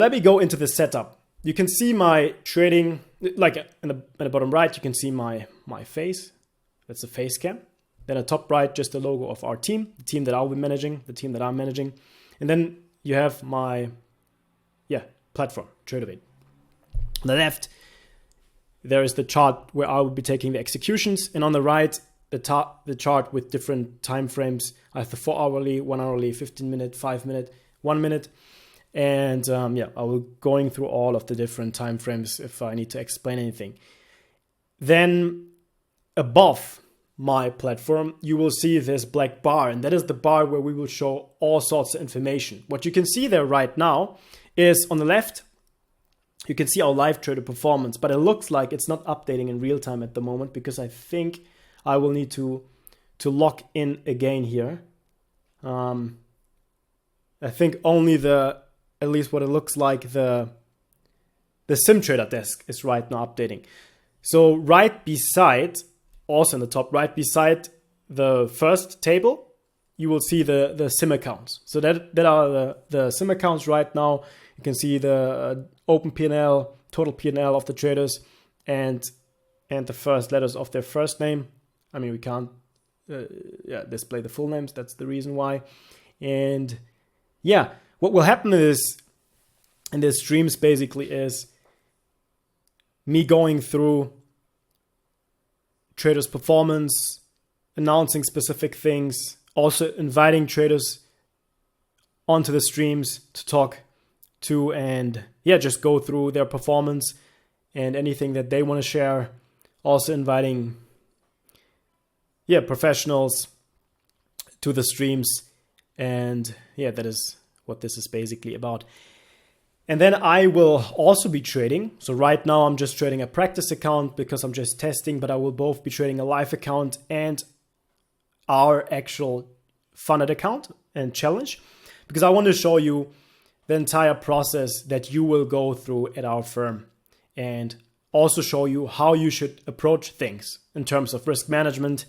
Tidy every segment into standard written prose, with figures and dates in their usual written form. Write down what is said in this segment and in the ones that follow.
Let me go into the setup. You can see my trading, like in the bottom right, you can see my face. That's the face cam. Then at top right, just the logo of our team, the team that I'll be managing, the team that I'm managing. And then you have my platform, Tradeovate. On the left, there is the chart where I will be taking the executions. And on the right, the chart with different time frames. I have the 4 hourly, 1 hourly, 15 minute, 5 minute, 1 minute. And I will going through all of the different time frames if I need to explain anything. Then above my platform, you will see this black bar, and that is the bar where we will show all sorts of information. What you can see there right now is on the left, you can see our live trader performance, but it looks like it's not updating in real time at the moment because I think I will need to log in again here. I think only at least what it looks like, the SimTrader desk is right now updating. So right beside, also in the top right beside the first table, you will see the sim accounts. So that are the sim accounts right now. You can see the open P&L, total P&L of the traders, and the first letters of their first name. I mean, we can't display the full names. That's the reason why. And what will happen is in the streams basically is me going through traders' performance, announcing specific things, also inviting traders onto the streams to talk to and just go through their performance and anything that they want to share. Also inviting professionals to the streams, and that is what this is basically about. And then I will also be trading. So right now I'm just trading a practice account because I'm just testing, but I will both be trading a live account and our actual funded account and challenge, because I want to show you the entire process that you will go through at our firm and also show you how you should approach things in terms of risk management,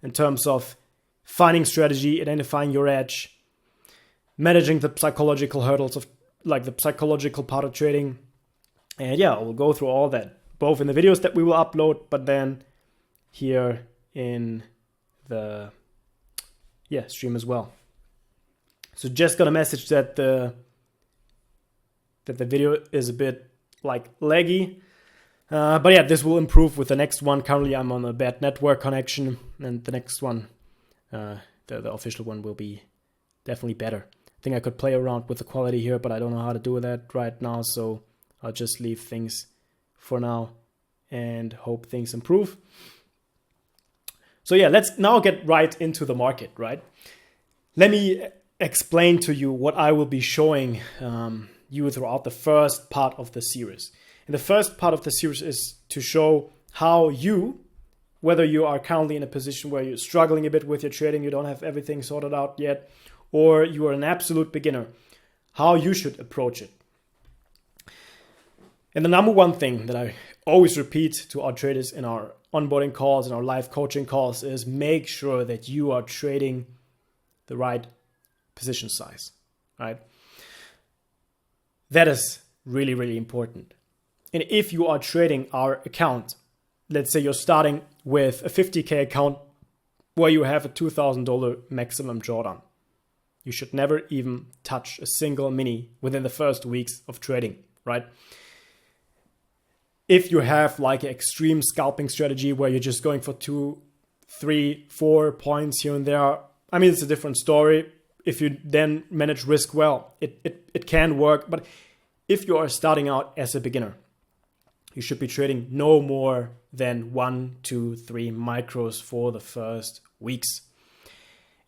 in terms of finding strategy, identifying your edge, managing the psychological hurdles of like the psychological part of trading. And I will go through all that, both in the videos that we will upload, but then here in the stream as well. So just got a message that the video is a bit like laggy. But this will improve with the next one. Currently I'm on a bad network connection, and the next one, the official one, will be definitely better. I think I could play around with the quality here, but I don't know how to do that right now, so I'll just leave things for now and hope things improve. So let's now get right into the market, right? Let me explain to you what I will be showing you throughout the first part of the series. And the first part of the series is to show how you, whether you are currently in a position where you're struggling a bit with your trading, you don't have everything sorted out yet, or you are an absolute beginner, how you should approach it. And the number one thing that I always repeat to our traders in our onboarding calls and our live coaching calls is make sure that you are trading the right position size, right? That is really, really important. And if you are trading our account, let's say you're starting with a 50K account where you have a $2,000 maximum drawdown, you should never even touch a single mini within the first weeks of trading, right? If you have like an extreme scalping strategy where you're just going for 2, 3, 4 points here and there, I mean, it's a different story. If you then manage risk well, it can work. But if you are starting out as a beginner, you should be trading no more than 1, 2, 3 micros for the first weeks.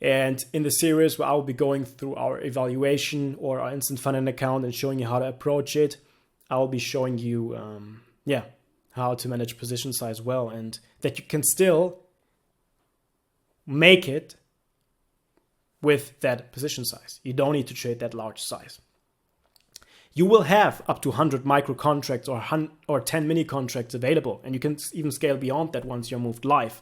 And in the series where I will be going through our evaluation or our instant funding account and showing you how to approach it, I will be showing you how to manage position size well, and that you can still make it with that position size. You don't need to trade that large size. You will have up to 100 micro contracts or 10 mini contracts available, and you can even scale beyond that once you're moved live.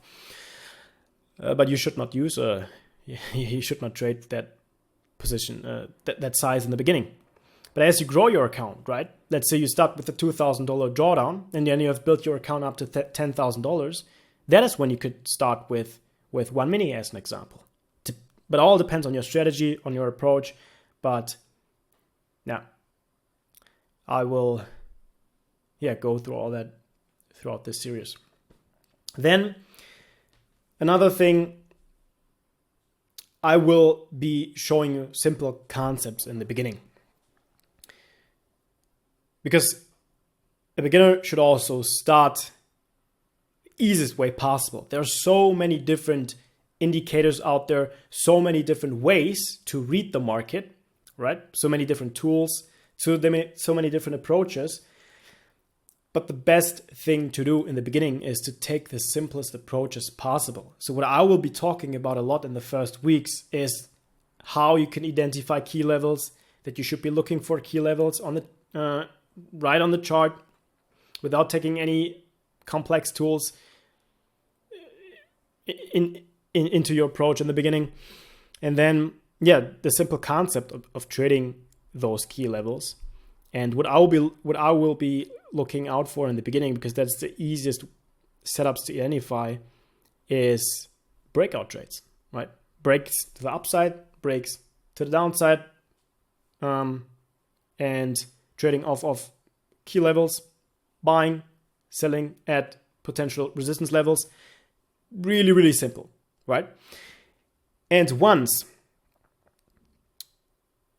But you should not you should not trade that position, that size in the beginning. But as you grow your account, right? Let's say you start with a $2,000 drawdown and then you have built your account up to $10,000. That is when you could start with 1Mini as an example. But all depends on your strategy, on your approach. But yeah, I will go through all that throughout this series. Then another thing, I will be showing you simple concepts in the beginning. Because a beginner should also start the easiest way possible. There are so many different indicators out there, so many different ways to read the market, right? So many different tools, so many different approaches. But the best thing to do in the beginning is to take the simplest approach as possible. So what I will be talking about a lot in the first weeks is how you can identify key levels, that you should be looking for key levels on the right on the chart without taking any complex tools into your approach in the beginning. And then, the simple concept of trading those key levels. And what I will be looking out for in the beginning, because that's the easiest setups to identify, is breakout trades, right? Breaks to the upside, breaks to the downside, and trading off of key levels, buying, selling at potential resistance levels. Really, really simple, right? And once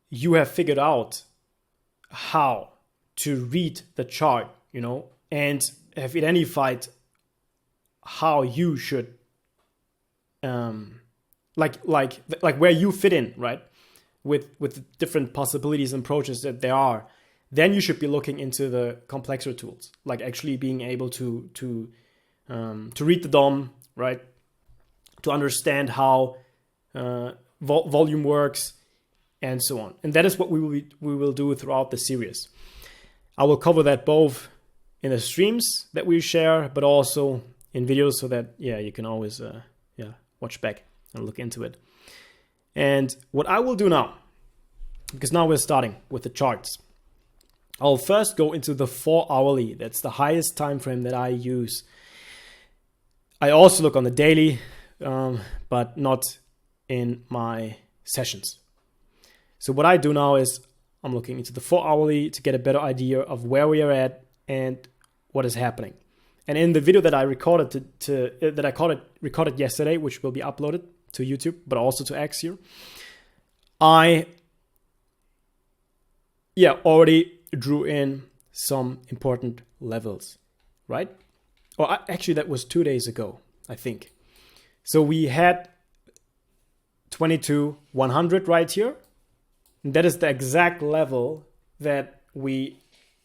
you have figured out how to read the chart, and have identified how you should, like where you fit in, right? With the different possibilities and approaches that there are, then you should be looking into the complexer tools, like actually being able to read the DOM, right? To understand how volume works, and so on. And that is what we will do throughout the series. I will cover that both in the streams that we share, but also in videos, so that you can always watch back and look into it. And what I will do now, because now we're starting with the charts, I'll first go into the 4 hourly. That's the highest time frame that I use. I also look on the daily, but not in my sessions. So what I do now is I'm looking into the 4 hourly to get a better idea of where we are at and what is happening. And in the video that I recorded recorded yesterday, which will be uploaded to YouTube, but also to X here, I already drew in some important levels, right? Or actually, that was 2 days ago, I think. So we had 22,100 right here. And that is the exact level that it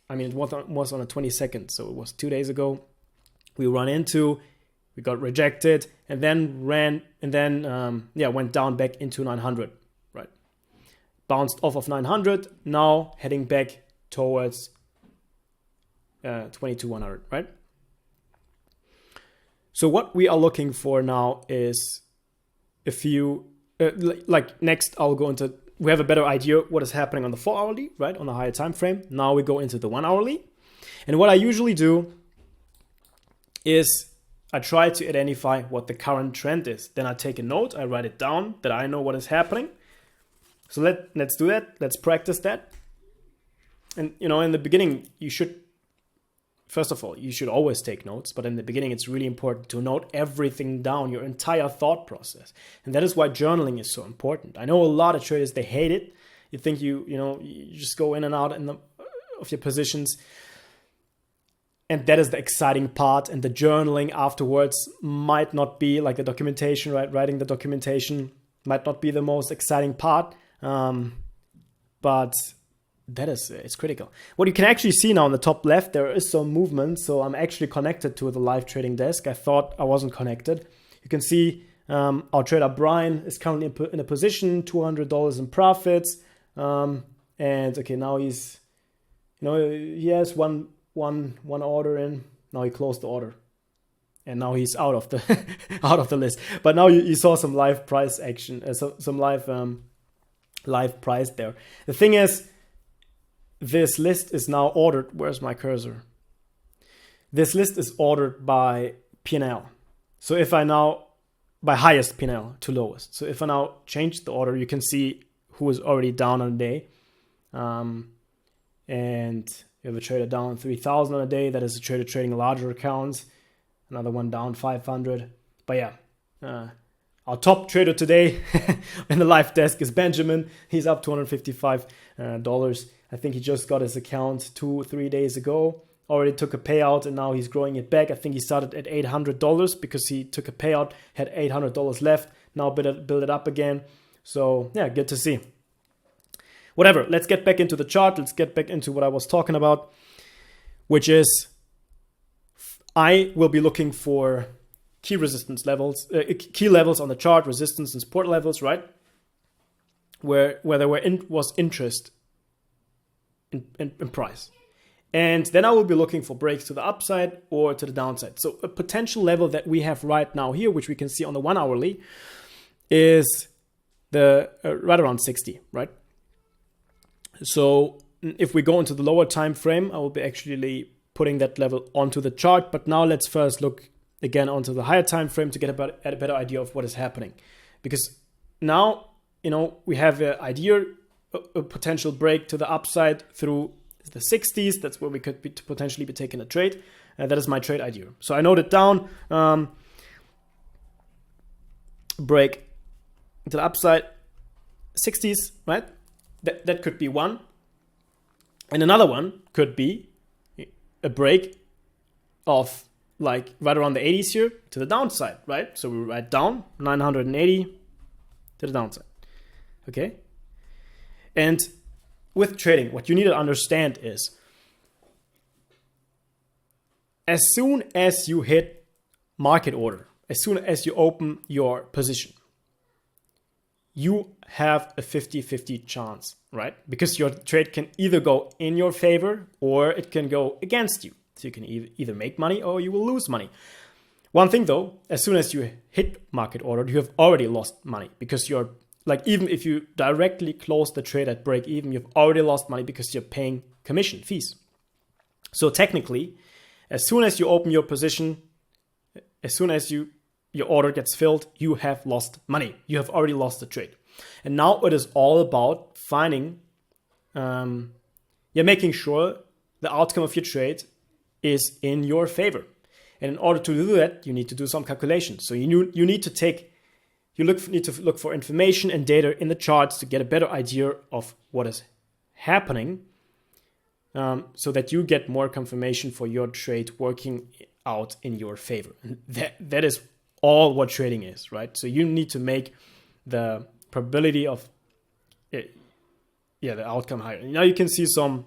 was on the 22nd. So it was 2 days ago. We got rejected, and then went down back into 900, right? Bounced off of 900, now heading back towards 22,100, right? So what we are looking for now is a few, next I'll go into, we have a better idea what is happening on the 4 hourly, right? On the higher time frame. Now we go into the 1 hourly. And what I usually do is I try to identify what the current trend is. Then I take a note, I write it down, that I know what is happening. So let's do that. Let's practice that. And, in the beginning, first of all, you should always take notes. But in the beginning, it's really important to note everything down, your entire thought process. And that is why journaling is so important. I know a lot of traders, they hate it. You think you just go in and out of your positions. And that is the exciting part. And the journaling afterwards might not be like the documentation, right? Writing the documentation might not be the most exciting part. But it's critical. What you can actually see now on the top left, there is some movement. So I'm actually connected to the live trading desk. I thought I wasn't connected. You can see our trader Brian is currently in a position, $200 in profits. And okay, now he has one order in. Now he closed the order, and now he's out of the list. But now you saw some live price action, some live price there. The thing is, this list is now ordered. Where's my cursor? This list is ordered by P&L. So if I now, by highest P&L to lowest. So if I now change the order, you can see who is already down on a day. And you have a trader down 3,000 on a day. That is a trader trading larger accounts. Another one down 500. But yeah, our top trader today in the live desk is Benjamin. He's up $255. I think he just got his account 2-3 days ago. Already took a payout and now he's growing it back. I think he started at $800 because he took a payout, had $800 left. Now build it up again. So yeah, good to see. Whatever, let's get back into the chart. Let's get back into what I was talking about, which is I will be looking for key resistance levels, key levels on the chart, resistance and support levels, right? Where there was interest in price. And then I will be looking for breaks to the upside or to the downside. So a potential level that we have right now here, which we can see on the 1 hourly, is the right around 60, right? So if we go into the lower time frame, I will be actually putting that level onto the chart. But now let's first look again onto the higher time frame to get a better idea of what is happening. Because now, we have an idea, a potential break to the upside through the 60s. That's where we could potentially be taking a trade. That is my trade idea. So I note it down. Break to the upside, 60s, right? That could be one. And another one could be a break of like right around the 80s here to the downside, right? So we write down 980 to the downside. Okay. And with trading, what you need to understand is as soon as you hit market order, as soon as you open your position, you have a 50-50 chance, right? Because your trade can either go in your favor or it can go against you. So you can either make money or you will lose money. One thing though, as soon as you hit market order, you have already lost money because you're like, even if you directly close the trade at break even, you've already lost money because you're paying commission fees. So technically, as soon as you open your position, as soon as your order gets filled, you have lost money. You have already lost the trade. And now it is all about finding, making sure the outcome of your trade is in your favor. And in order to do that, you need to do some calculations. So you need to look for information and data in the charts to get a better idea of what is happening, so that you get more confirmation for your trade working out in your favor. And that is all what trading is, right? So you need to make the probability of the outcome higher. Now you can see some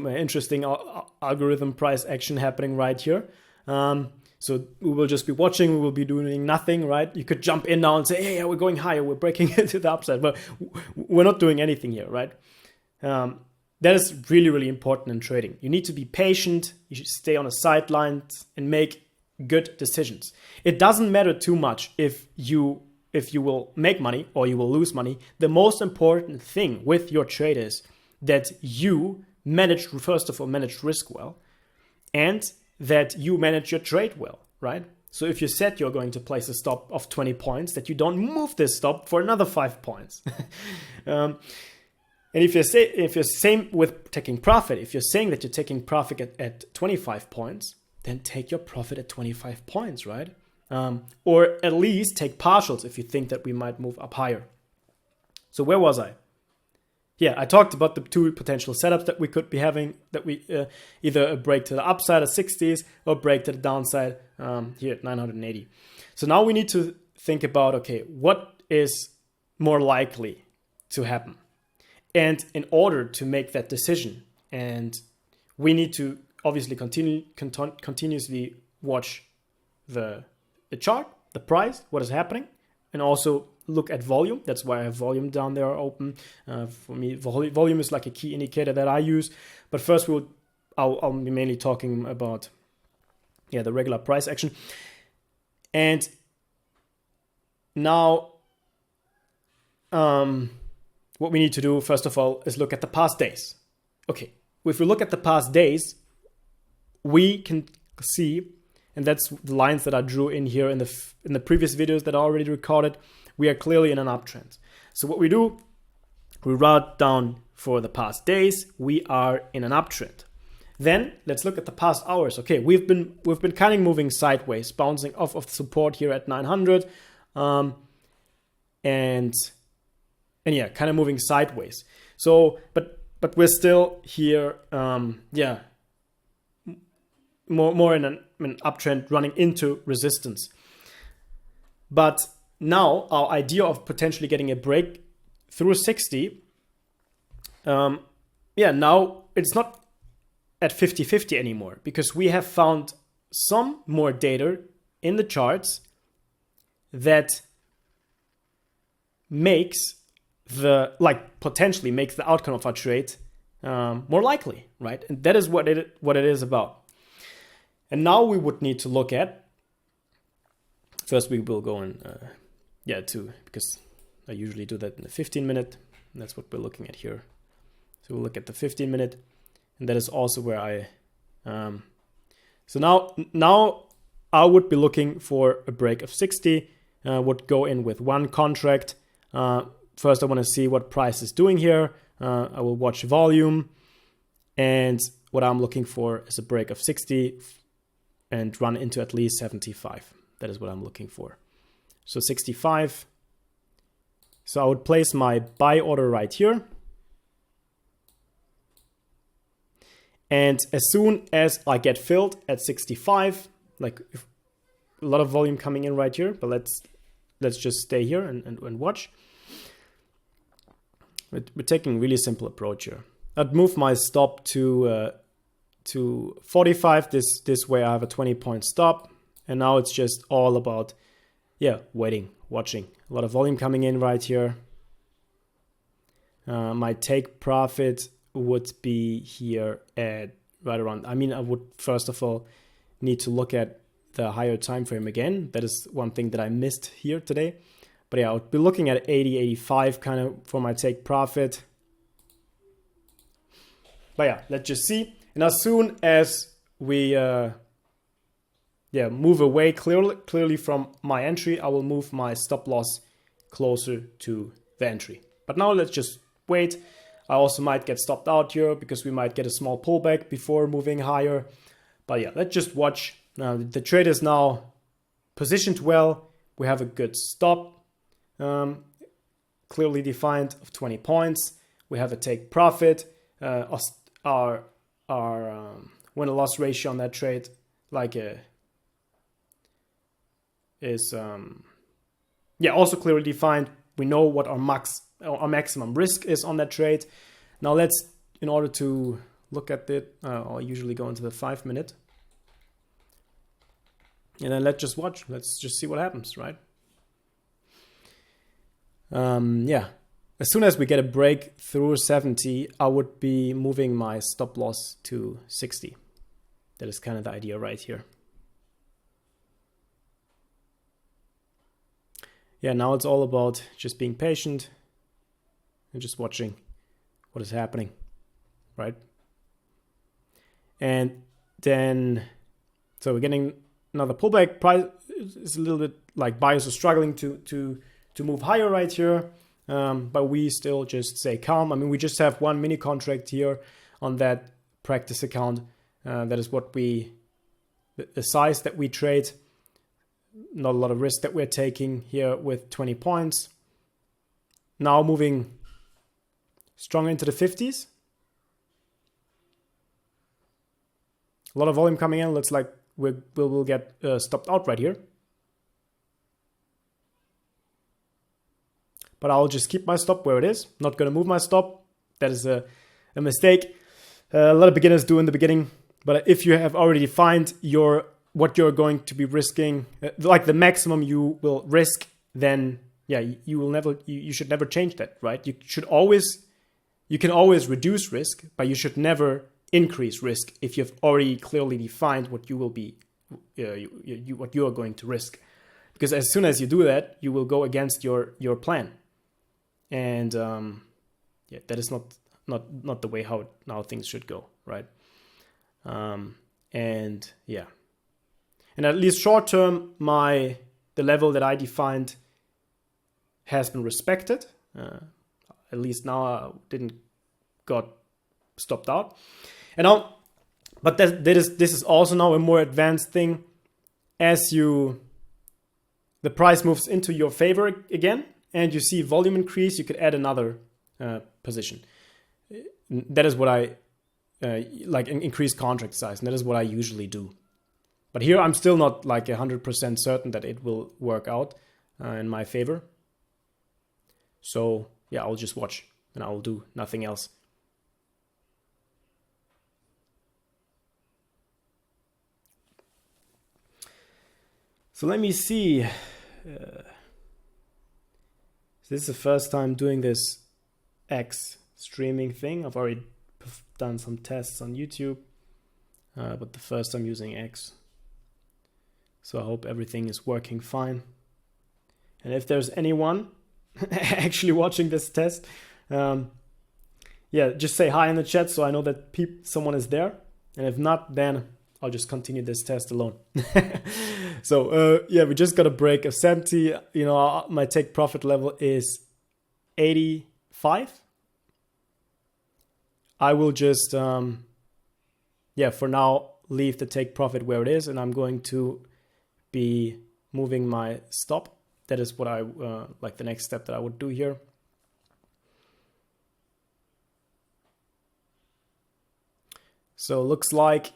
interesting algorithm price action happening right here. So we will just be watching, we will be doing nothing, right? You could jump in now and say, hey, we're going higher, we're breaking into the upside, but we're not doing anything here, right? That is really, really important in trading. You need to be patient, you should stay on the sidelines and make good decisions. It doesn't matter too much if you will make money or you will lose money. The most important thing with your trade is that you first of all, manage risk well, and that you manage your trade well, right? So if you said you're going to place a stop of 20 points, that you don't move this stop for another 5 points. And if you're same with taking profit, if you're saying that you're taking profit at 25 points, then take your profit at 25 points, right? Or at least take partials if you think that we might move up higher. So where was I? Yeah, I talked about the two potential setups that we could be having, that we either a break to the upside at 60s or break to the downside here at 980. So now we need to think about, okay, what is more likely to happen? And in order to make that decision, and we need to obviously continuously watch the chart, the price, what is happening, and also look at volume. That's why I have volume down there open. For me, volume is like a key indicator that I use. But first, I'll be mainly talking about the regular price action. And now, what we need to do first of all is look at the past days. okay, if we look at the past days, we can see, and that's the lines that I drew in here in the previous videos that I already recorded, we are clearly in an uptrend. So what we do, we write down for the past days, we are in an uptrend. Then let's look at the past hours. Okay, we've been kind of moving sideways, bouncing off of support here at 900, and yeah, kind of moving sideways. So, but we're still here, yeah, more in an uptrend, running into resistance. But now our idea of potentially getting a break through 60, yeah, now it's not at 50-50 anymore, because we have found some more data in the charts that makes potentially makes the outcome of our trade more likely, right? And that is what it is about. And now we would need to look at, first we will go in, because I usually do that in the 15-minute, and that's what we're looking at here. So we'll look at the 15-minute, and that is also where I, so now I would be looking for a break of 60, would go in with one contract. First, I want to see what price is doing here. I will watch volume, and what I'm looking for is a break of 60 and run into at least 75. That is what I'm looking for. So 65. So I would place my buy order right here. And as soon as I get filled at 65, like if a lot of volume coming in right here, but let's just stay here and watch. We're taking a really simple approach here. I'd move my stop to 45. This way I have a 20-point stop. And now it's just all about, yeah, waiting, watching. A lot of volume coming in right here. My take profit would be here at right around, I would first of all need to look at the higher time frame again. That is one thing that I missed here today. But yeah, I would be looking at 80, 85 kind of for my take profit. But yeah, let's just see. And as soon as we move away clearly from my entry, I will move my stop loss closer to the entry. But now let's just wait. I also might get stopped out here because we might get a small pullback before moving higher. But yeah, let's just watch. Now the trade is now positioned well. We have a good stop, clearly defined of 20 points. We have a take profit. Our win-loss ratio on that trade is also clearly defined. We know what our maximum risk is on that trade. Now let's, in order to look at it, I'll usually go into the 5-minute. And then let's just watch. Let's just see what happens, right? As soon as we get a break through 70, I would be moving my stop loss to 60. That is kind of the idea right here. Yeah, now it's all about just being patient and just watching what is happening, right? And then, so we're getting another pullback. Price is a little bit like buyers are struggling to move higher right here, but we still just stay calm. We just have one mini contract here on that practice account. That is what the size that we trade. Not a lot of risk that we're taking here with 20 points. Now moving strong into the 50s. A lot of volume coming in. Looks like we'll get stopped out right here. But I'll just keep my stop where it is. Not going to move my stop. That is a mistake. A lot of beginners do in the beginning. But if you have already defined what you're going to be risking, like the maximum you will risk, then yeah, you should never change that, right? You can always reduce risk, but you should never increase risk if you've already clearly defined what you will be, what you are going to risk. Because as soon as you do that, you will go against your plan, and that is not not the way how now things should go, right? And yeah, and at least short term, the level that I defined has been respected. At least now I didn't got stopped out. And now, but this is also now a more advanced thing. As the price moves into your favor again, and you see volume increase, you could add another position. That is what I like, increase contract size, and that is what I usually do. But here I'm still not like 100% certain that it will work out in my favor. So yeah, I'll just watch and I will do nothing else. So let me see. This is the first time doing this X streaming thing. I've already done some tests on YouTube, but the first time using X. So I hope everything is working fine. And if there's anyone actually watching this test, yeah, just say hi in the chat so I know that someone is there. And if not, then I'll just continue this test alone. So yeah, we just got a break of 70. You know, my take profit level is 85. I will just, yeah, for now, leave the take profit where it is, and I'm going to be moving my stop. That is what I like the next step that I would do here. So looks like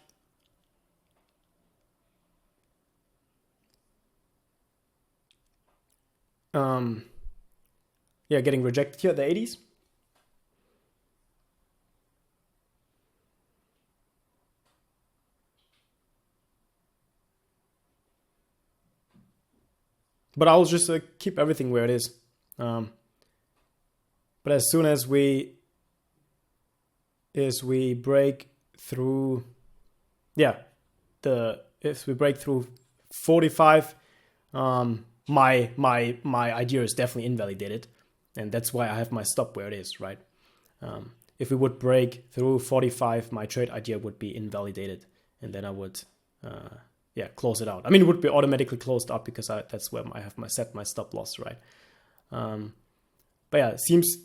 yeah, getting rejected here at the 80s. But I'll just keep everything where it is. But as soon as we break through, yeah, if we break through 45, my idea is definitely invalidated, and that's why I have my stop where it is, right? If we would break through 45, my trade idea would be invalidated, and then I would yeah, close it out. I mean, it would be automatically closed up because that's where I have set my stop loss, right? But yeah, it seems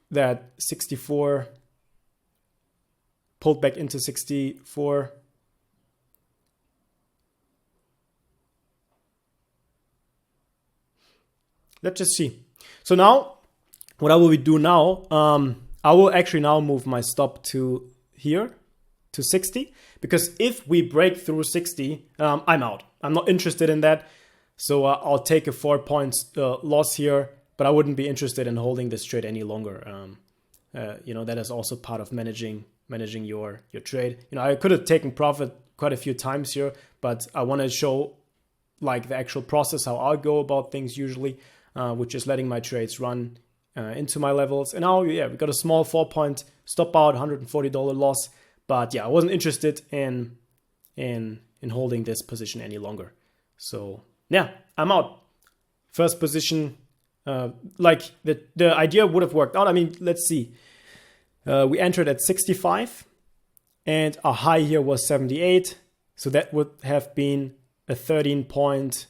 that 64 pulled back into 64. Let's just see. So now, what I will do now, I will actually now move my stop to here, to 60, because if we break through 60, I'm out. I'm not interested in that. So I'll take a 4 points loss here, but I wouldn't be interested in holding this trade any longer. You know, that is also part of managing your trade. You know, I could have taken profit quite a few times here, but I want to show like the actual process, how I go about things usually, which is letting my trades run into my levels. And now, yeah, we got a small 4 point stop out, $140 loss. But yeah, I wasn't interested in holding this position any longer. So yeah, I'm out. First position, like the idea would have worked out. I mean, let's see. We entered at 65 and our high here was 78. So that would have been a 13 point,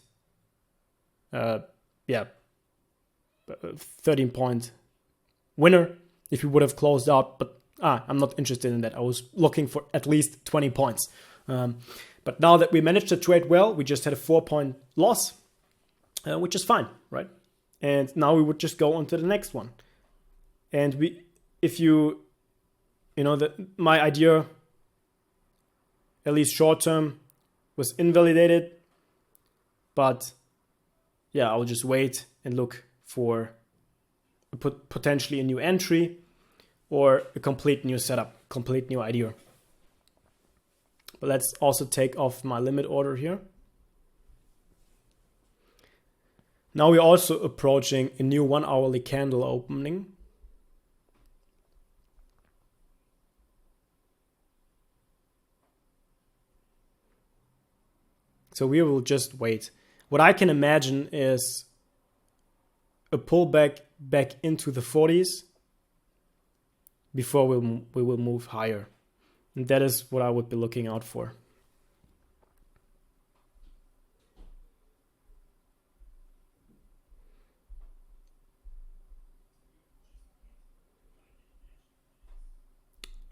yeah, 13 point winner if we would have closed out. But I'm not interested in that. I was looking for at least 20 points. But now that we managed to trade well, we just had a 4 point loss, which is fine, right? And now we would just go on to the next one. And if you know, my idea, at least short term, was invalidated. But yeah, I'll just wait and look for potentially a new entry or a complete new setup, complete new idea. But let's also take off my limit order here. Now we're also approaching a new 1 hourly candle opening. So we will just wait. What I can imagine is a pullback back into the 40s. before we will move higher. And that is what I would be looking out for.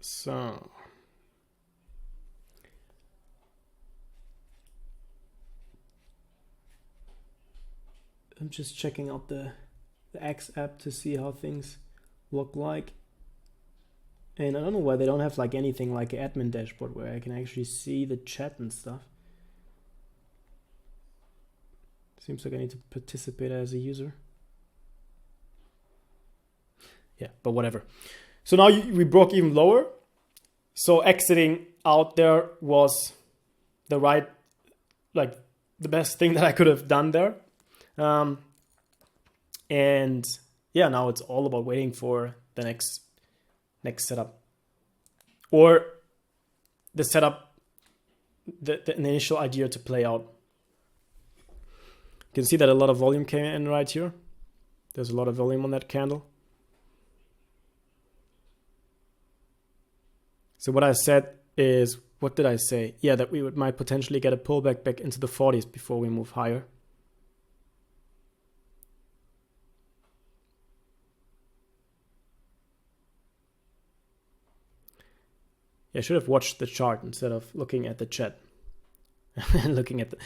So I'm just checking out the X app to see how things look like. And I don't know why they don't have like anything like an admin dashboard where I can actually see the chat and stuff. Seems like I need to participate as a user. Yeah, but whatever. So now we broke even lower. So exiting out there was the right, like the best thing that I could have done there. And yeah, now it's all about waiting for the next setup, or the setup, the initial idea to play out. You can see that a lot of volume came in right here. There's a lot of volume on that candle. So what I said is, what did I say? Yeah, that we might potentially get a pullback back into the 40s before we move higher. I should have watched the chart instead of looking at the chat. Looking at the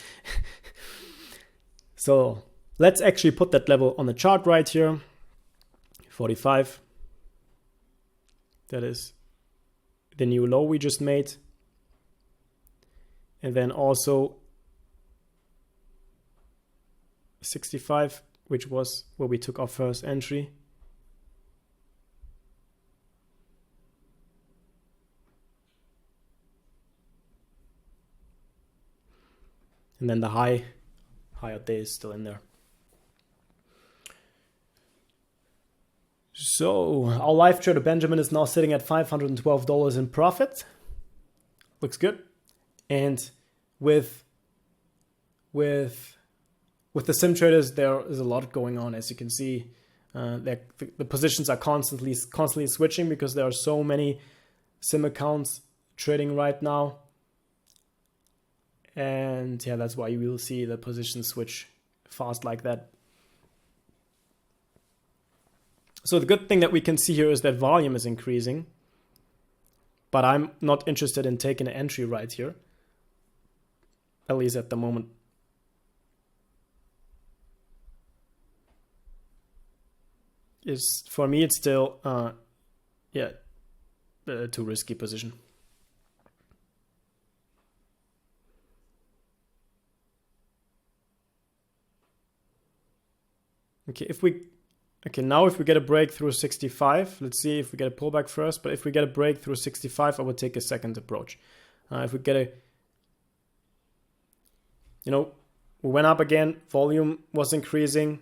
So let's actually put that level on the chart right here. 45. That is the new low we just made. And then also 65, which was where we took our first entry. And then the high out there is still in there. So our live trader Benjamin is now sitting at $512 in profit. Looks good. And with the sim traders, there is a lot going on, as you can see. The positions are constantly switching because there are so many sim accounts trading right now. And yeah, that's why you will see the position switch fast like that. So the good thing that we can see here is that volume is increasing, but I'm not interested in taking an entry right here, at least at the moment. For me, it's still a too risky position. Now if we get a break through 65, let's see if we get a pullback first, but if we get a break through 65, I would take a second approach. If we get we went up again, volume was increasing,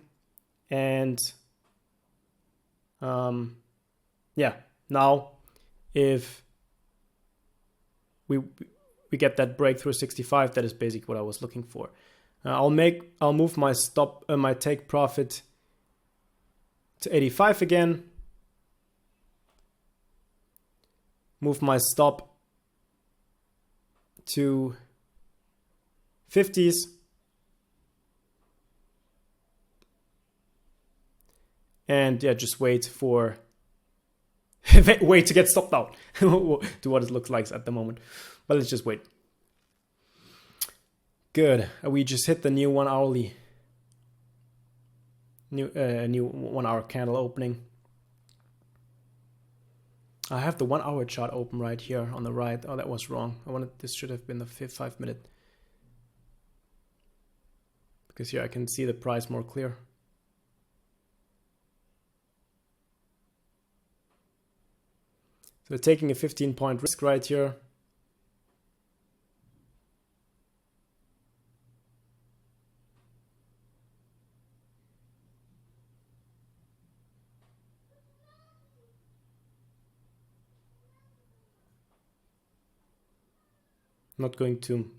and now if we get that breakthrough 65, that is basically what I was looking for. I'll move my my take profit to 85 again. Move my stop to 50s. And yeah, just wait to get stopped out to what it looks like at the moment. But let's just wait. Good. We just hit the new 1 hourly. New 1 hour candle opening. I have the 1 hour chart open right here on the right. Oh, that was wrong. This should have been the 5 minute. Because here I can see the price more clear. So taking a 15-point risk right here. Not going to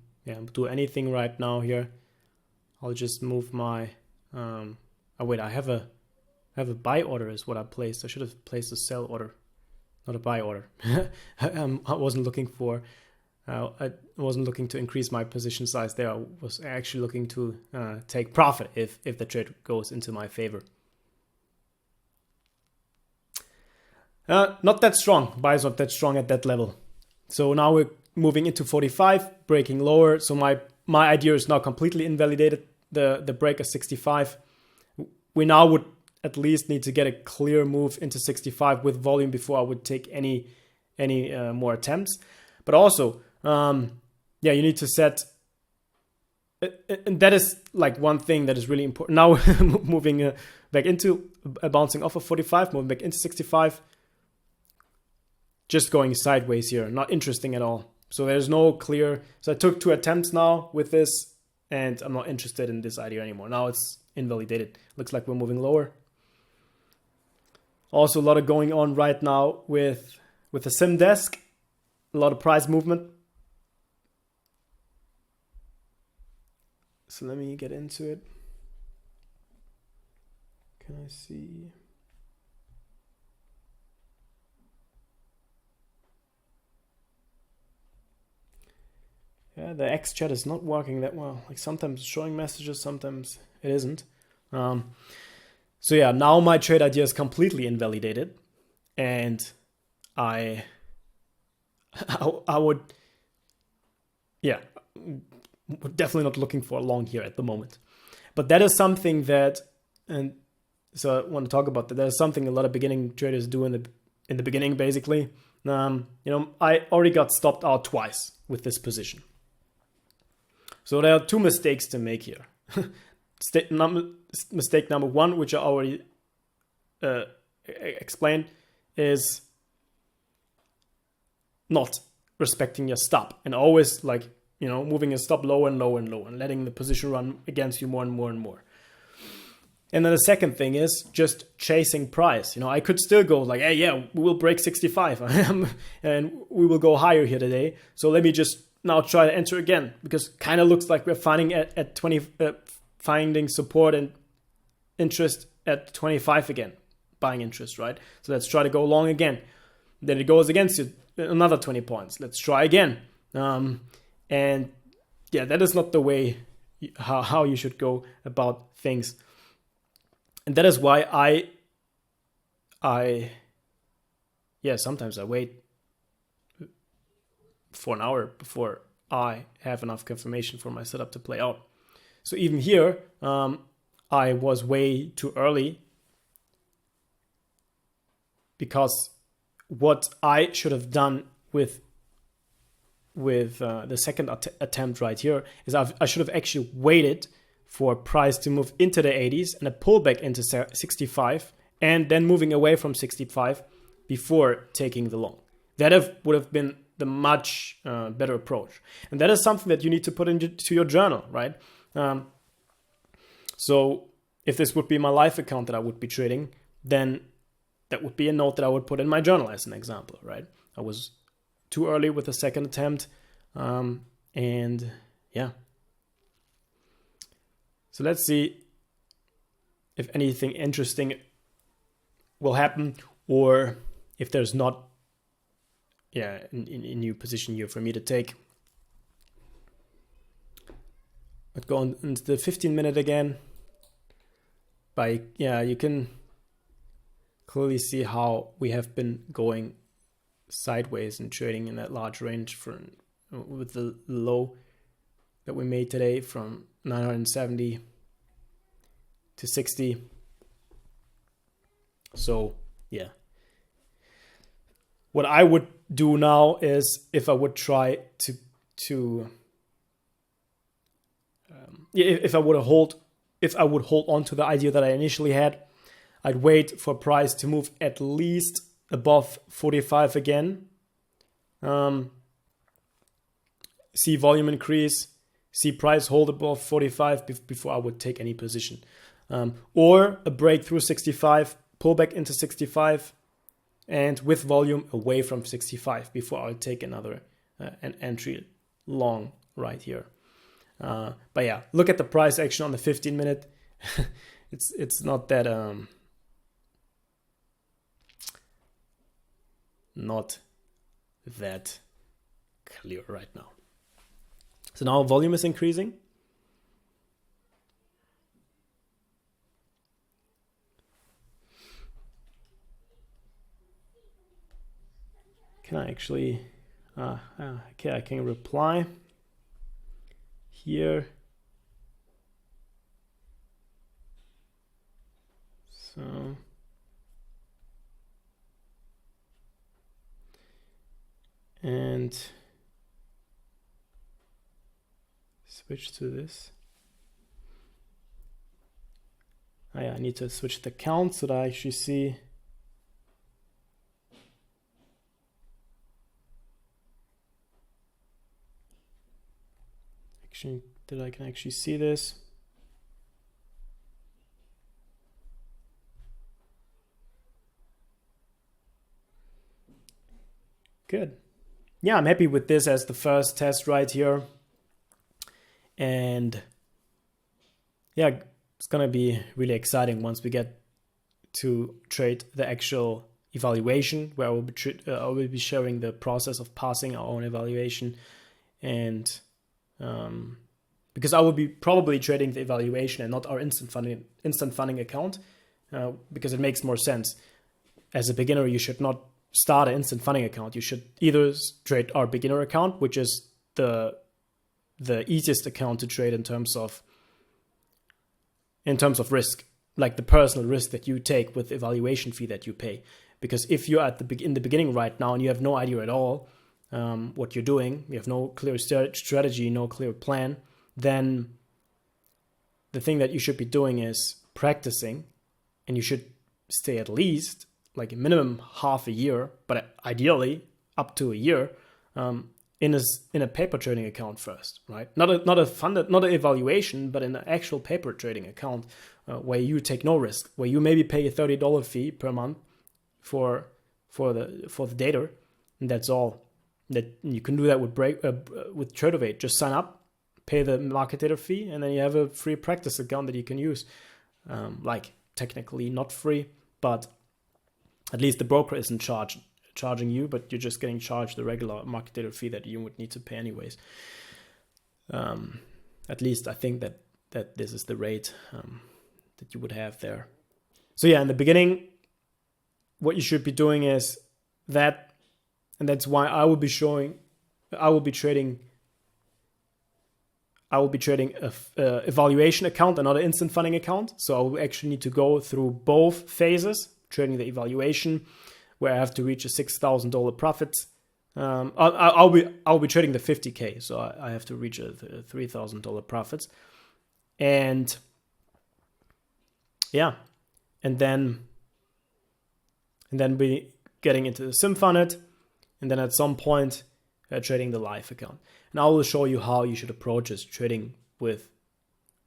do anything right now here. I'll just move my I have a buy order is what I placed. I should have placed a sell order. not a buy order. I wasn't looking for. I wasn't looking to increase my position size there. I was actually looking to take profit if the trade goes into my favor. Not that strong. Buy's not that strong at that level. So now we're moving into 45, breaking lower. So my idea is now completely invalidated. The break of 65. We now would at least need to get a clear move into 65 with volume before I would take any more attempts. But also, you need to set, and that is like one thing that is really important. Now moving back into bouncing off of 45, moving back into 65, just going sideways here, not interesting at all. So there's no clear, so I took 2 attempts now with this, and I'm not interested in this idea anymore. Now it's invalidated. Looks like we're moving lower. Also a lot of going on right now with the sim desk, a lot of price movement. So let me get into it. Can I see? Yeah, the X chat is not working that well. Like sometimes it's showing messages, sometimes it isn't. So yeah, now my trade idea is completely invalidated, and I would, we're definitely not looking for a long here at the moment. But that is something that, and so I want to talk about that. That is something a lot of beginning traders do in the beginning, basically. I already got stopped out twice with this position. So there are 2 mistakes to make here. Mistake number 1, which I already explained, is not respecting your stop and always moving your stop lower and lower and lower and letting the position run against you more and more and more. And then the second thing is just chasing price. I could still go like, hey, yeah, we will break 65 and we will go higher here today. So let me just now try to enter again, because kind of looks like we're finding at 20, finding support and interest at 25 again, buying interest, right? So let's try to go long again. Then it goes against you, another 20 points. Let's try again. And yeah, that is not the way how you should go about things. And that is why sometimes I wait for an hour before I have enough confirmation for my setup to play out. So even here, I was way too early, because what I should have done with the second attempt right here is I should have actually waited for price to move into the 80s and a pullback into 65, and then moving away from 65 before taking the long. That would have been the much better approach. And that is something that you need to put into your journal, right? So if this would be my live account that I would be trading, then that would be a note that I would put in my journal as an example, right? I was too early with the second attempt. And yeah. So let's see if anything interesting will happen, or if there's not a new position here for me to take. I'd go into the 15-minute again. You can clearly see how we have been going sideways and trading in that large range with the low that we made today from 970 to 60. So yeah, what I would do now is, if I would try if I would hold on to the idea that I initially had, I'd wait for price to move at least above 45 again. See volume increase, see price hold above 45 before I would take any position. Or a break through 65, pull back into 65, and with volume away from 65 before I would take another an entry long right here. But yeah, look at the price action on the 15-minute. It's not that not that clear right now. So now volume is increasing. Can I actually, okay, I can reply here. So, and switch to this. Oh yeah, I need to switch the count so that I actually see. That I can actually see this. Good. Yeah, I'm happy with this as the first test right here. And yeah, it's gonna be really exciting once we get to trade the actual evaluation, where I will be showing the process of passing our own evaluation. And because I will be probably trading the evaluation and not our instant funding account, because it makes more sense. As a beginner, you should not start an instant funding account. You should either trade our beginner account, which is the easiest account to trade in terms of risk, like the personal risk that you take with the evaluation fee that you pay. Because if you're in the beginning right now and you have no idea at all what you're doing, you have no clear strategy, no clear plan, then the thing that you should be doing is practicing, and you should stay at least like a minimum half a year, but ideally up to a year, in a paper trading account first, right? Not an evaluation, but in an actual paper trading account where you take no risk, where you maybe pay a $30 fee per month for the data, and that's all. That you can do that with Tradeovate. Just sign up, pay the market data fee, and then you have a free practice account that you can use. Like technically not free, but at least the broker isn't charging you, but you're just getting charged the regular market data fee that you would need to pay anyways. At least I think that this is the rate that you would have there. So yeah, in the beginning, what you should be doing is that. And that's why I will be trading a evaluation account, another instant funding account. So I will actually need to go through both phases, trading the evaluation, where I have to reach a $6,000 profit. I'll be trading the 50K, so I have to reach a $3,000 profits. And yeah, and then be getting into the Symfunnit. And then at some point, trading the live account. And I will show you how you should approach this trading with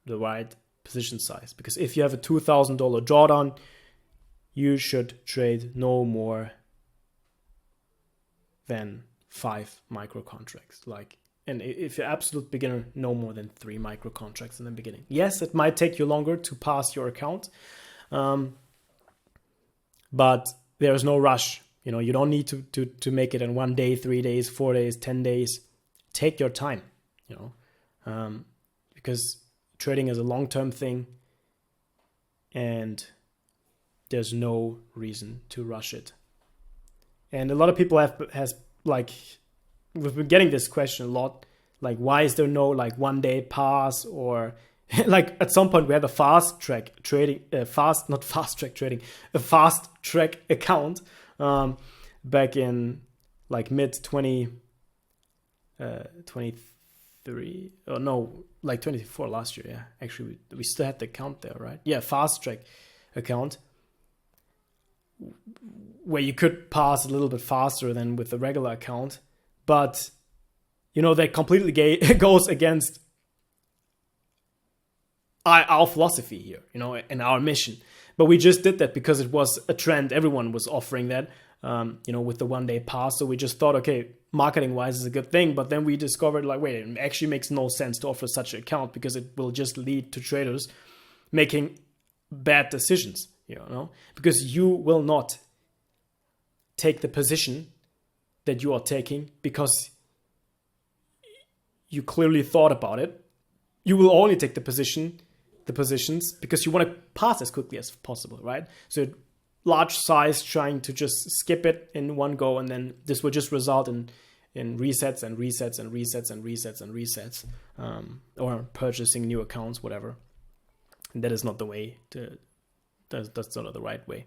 the right position size. Because if you have a $2,000 drawdown, you should trade no more than 5 micro contracts. And if you're absolute beginner, no more than 3 micro contracts in the beginning. Yes, it might take you longer to pass your account, but there's no rush. You don't need to make it in 1 day, 3 days, 4 days, 10 days. Take your time, because trading is a long-term thing, and there's no reason to rush it. And a lot of people we've been getting this question a lot, like why is there no 1 day pass, or like at some point we had a fast track account. Back in mid 2023, or no, 24 last year. Yeah, actually we still had the account there, right? Yeah, fast track account where you could pass a little bit faster than with the regular account, but that completely goes against our philosophy here, and our mission. But we just did that because it was a trend. Everyone was offering that, with the 1 day pass. So we just thought, okay, marketing wise is a good thing. But then we discovered wait, it actually makes no sense to offer such an account, because it will just lead to traders making bad decisions, because you will not take the position that you are taking because you clearly thought about it. You will only take the positions because you want to pass as quickly as possible, right? So large size, trying to just skip it in one go, and then this will just result in resets and resets and resets and resets and resets, or purchasing new accounts, whatever. And that is not the way to. That's not the right way.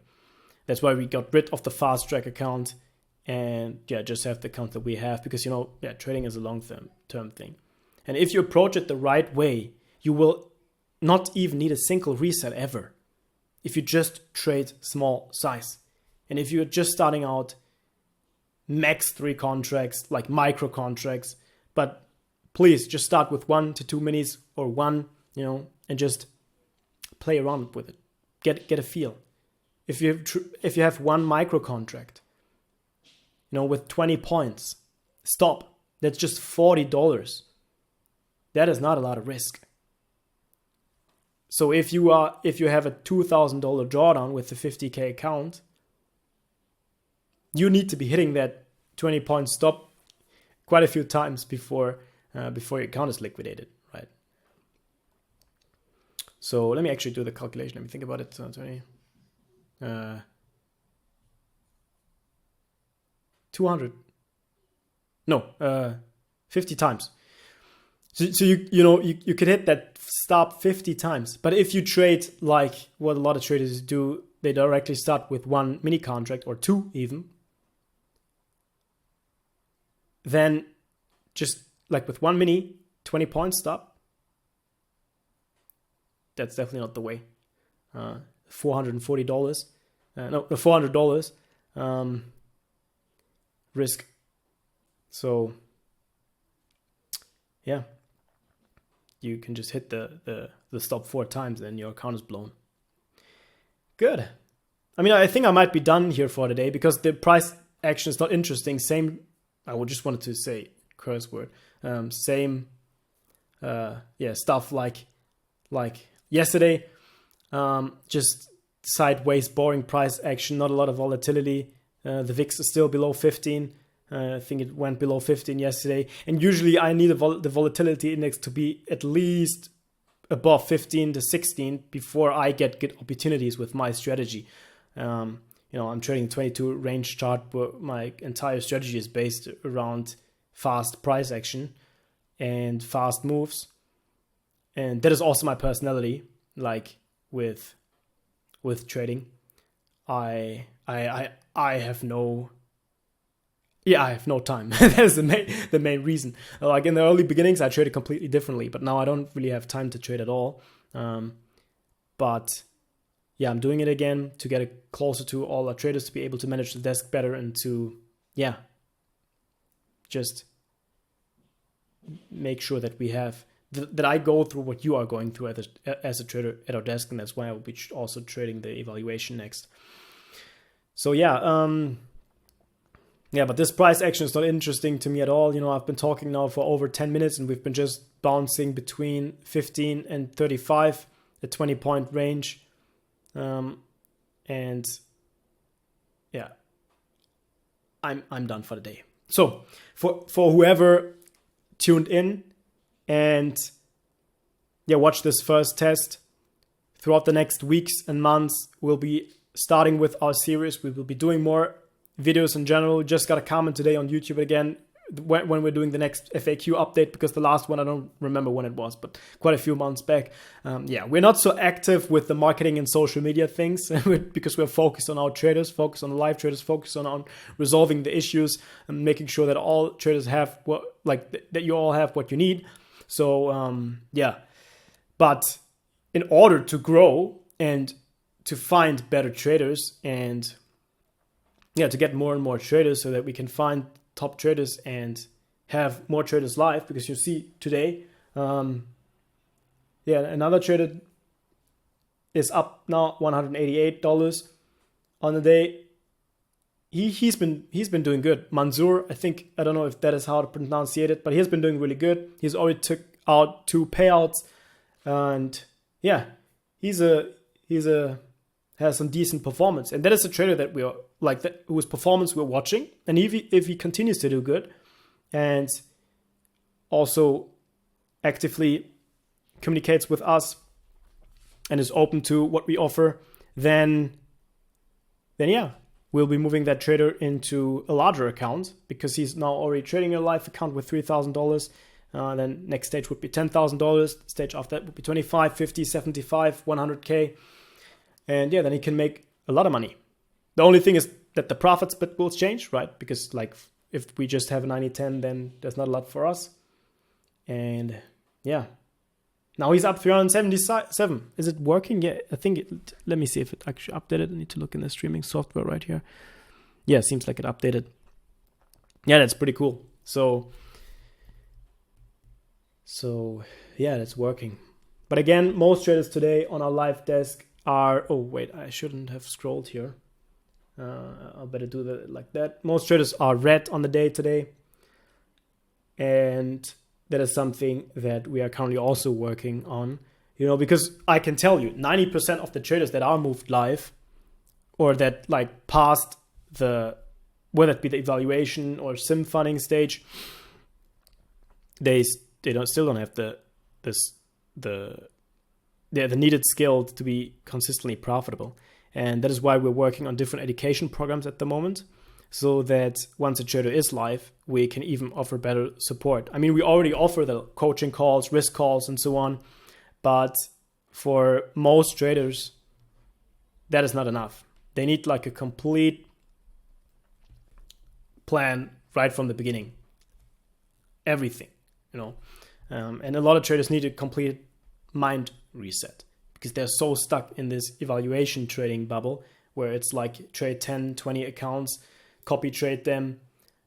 That's why we got rid of the fast track account, and just have the account that we have, because trading is a long-term thing. And if you approach it the right way, you will not even need a single reset ever. If you just trade small size. And if you're just starting out, max 3 contracts, like micro contracts, but please just start with 1 to 2 minis or one, and just play around with it. Get a feel. If you have one micro contract, with 20 points, stop. That's just $40. That is not a lot of risk. So if you have a $2,000 drawdown with a 50K account, you need to be hitting that 20-point stop quite a few times before your account is liquidated, right? So let me actually do the calculation. Let me think about it. 50 times. So you could hit that stop 50 times. But if you trade like what a lot of traders do, they directly start with 1 mini contract or 2 even. Then just like with 1 mini, 20 points stop. That's definitely not the way. $440. $400 risk. So yeah, you can just hit the stop 4 times and your account is blown. Good. I mean, I think I might be done here for today because the price action is not interesting. Same, I would just wanted to say curse word. Same, stuff like yesterday. Just sideways, boring price action, not a lot of volatility. The VIX is still below 15. I think it went below 15 yesterday. And usually I need the volatility index to be at least above 15 to 16 before I get good opportunities with my strategy. I'm trading 22 range chart, but my entire strategy is based around fast price action and fast moves. And that is also my personality, like with trading. I have no time. That is the main reason. Like in the early beginnings, I traded completely differently, but now I don't really have time to trade at all. But yeah, I'm doing it again to get closer to all our traders, to be able to manage the desk better, and to just make sure that we have that I go through what you are going through as a trader at our desk, and that's why I will be also trading the evaluation next. So but this price action is not interesting to me at all. I've been talking now for over 10 minutes and we've been just bouncing between 15 and 35, a 20-point range. I'm done for the day. So for whoever tuned in and watch this first test, throughout the next weeks and months, we'll be starting with our series. We will be doing more videos in general. Just got a comment today on YouTube again when we're doing the next FAQ update, because the last one, I don't remember when it was, but quite a few months back. We're not so active with the marketing and social media things because we're focused on our traders, focused on the live traders, focused on resolving the issues and making sure that all traders have that you all have what you need. So but in order to grow and to find better traders and to get more and more traders so that we can find top traders and have more traders live, because you see today, another trader is up now $188 on the day. He's been doing good. Mansour, I don't know if that is how to pronounce it, but he has been doing really good. He's already took out 2 payouts, and he's has some decent performance, and that is a trader that we whose performance we're watching, and if he continues to do good and also actively communicates with us and is open to what we offer, then yeah, we'll be moving that trader into a larger account, because he's now already trading a live account with $3,000. Then next stage would be $10,000. Stage after that would be 25, 50, 75, 100K. And yeah, then he can make a lot of money. The only thing is that the profit split will change, right? Because like if we just have a 90-10, then there's not a lot for us. And yeah, now he's up 377. Is it working? Yeah, I think let me see if it actually updated. I need to look in the streaming software right here. Yeah, seems like it updated. Yeah, that's pretty cool. So yeah, that's working. But again, most traders today on our live desk are, oh wait, I shouldn't have scrolled here. I'll better do that like that. Most traders are red on the day today. And that is something that we are currently also working on, because I can tell you 90% of the traders that are moved live or that like passed whether it be the evaluation or sim funding stage, they still don't have the needed skill to be consistently profitable. And that is why we're working on different education programs at the moment, so that once a trader is live, we can even offer better support. I mean, we already offer the coaching calls, risk calls, and so on. But for most traders, that is not enough. They need like a complete plan right from the beginning. Everything, and a lot of traders need a complete mind reset, because they're so stuck in this evaluation trading bubble where it's like trade 10, 20 accounts, copy trade them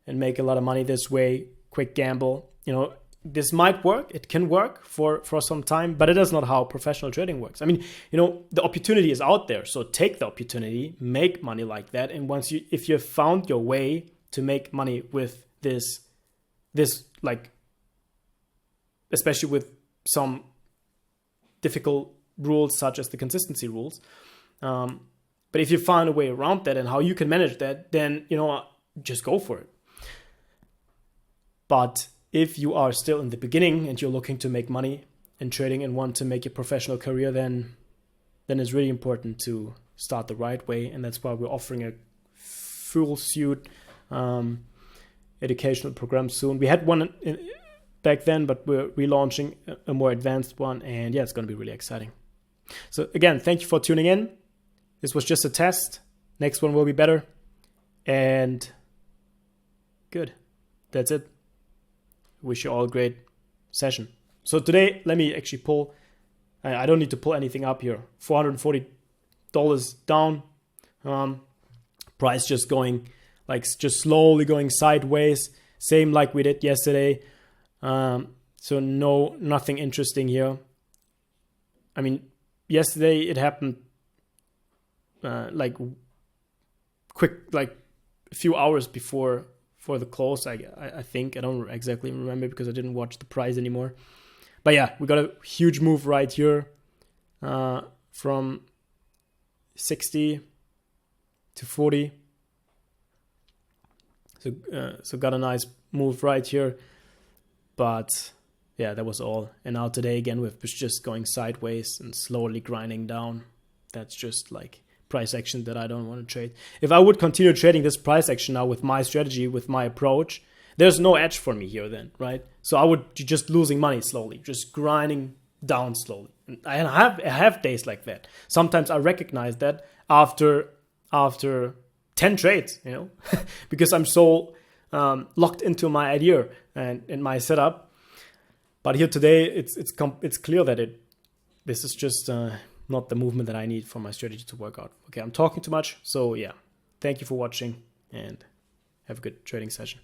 and make a lot of money this way, quick gamble. This might work. It can work for some time, but it is not how professional trading works. I mean, the opportunity is out there. So take the opportunity, make money like that. And if you've found your way to make money with this like, especially with some difficult rules such as the consistency rules. But if you find a way around that and how you can manage that, then, just go for it. But if you are still in the beginning and you're looking to make money in trading and want to make a professional career, then it's really important to start the right way. And that's why we're offering a full suit educational program soon. We had one back then, but we're relaunching a more advanced one. And yeah, it's going to be really exciting. So again, thank you for tuning in. This was just a test. Next one will be better. And good. That's it. Wish you all a great session. So today, let me actually pull. I don't need to pull anything up here. $440 down. Price just going, just slowly going sideways. Same like we did yesterday. So nothing interesting here. I mean, yesterday it happened quick, a few hours before the close. I think I don't exactly remember because I didn't watch the price anymore. But yeah, we got a huge move right here from 60 to 40. So got a nice move right here. But yeah, that was all. And now today again, we're just going sideways and slowly grinding down. That's just price action that I don't want to trade. If I would continue trading this price action now with my strategy, with my approach, there's no edge for me here then, right? So I would be just losing money slowly, just grinding down slowly. And I have days like that. Sometimes I recognize that after 10 trades, because I'm so locked into my idea and in my setup. But here today, it's clear that this is just not the movement that I need for my strategy to work out. Okay, I'm talking too much. So yeah, thank you for watching and have a good trading session.